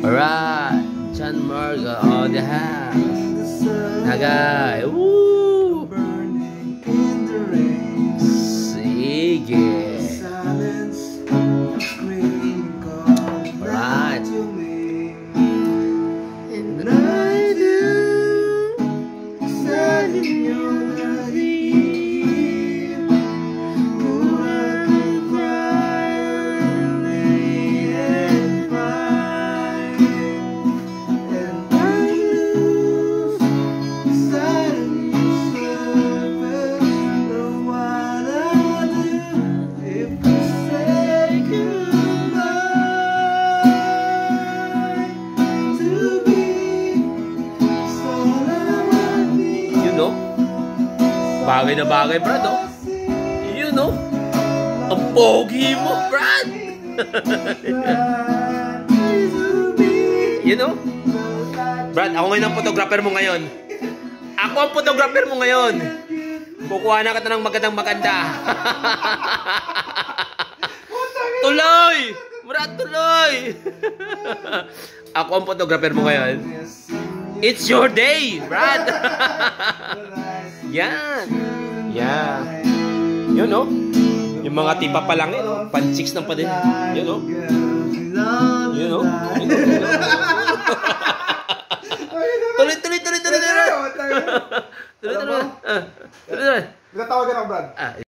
Alright, John Margo on the house. Nagay, woo! Sige. Alright. And I do stand in your dream. Oh, I could cry early and cry. And I lose sight of yourself. Know what I do if you say goodbye to be all I need. You know? Bagay na bagay, Brad, oh. You know? Ang pogi mo, Brad! You know? Brad, ako ngayon ang photographer mo ngayon. Ako ang photographer mo ngayon. Kukuha na kita ng magandang-maganda. Tuloy! Brad, tuloy! Ako ang photographer mo ngayon. It's your day, Brad! Yan! Yan! You know? Yung mga tipa pa lang, pan-chicks ng pa din. You know? You know? Tuloy, tuloy, tuloy!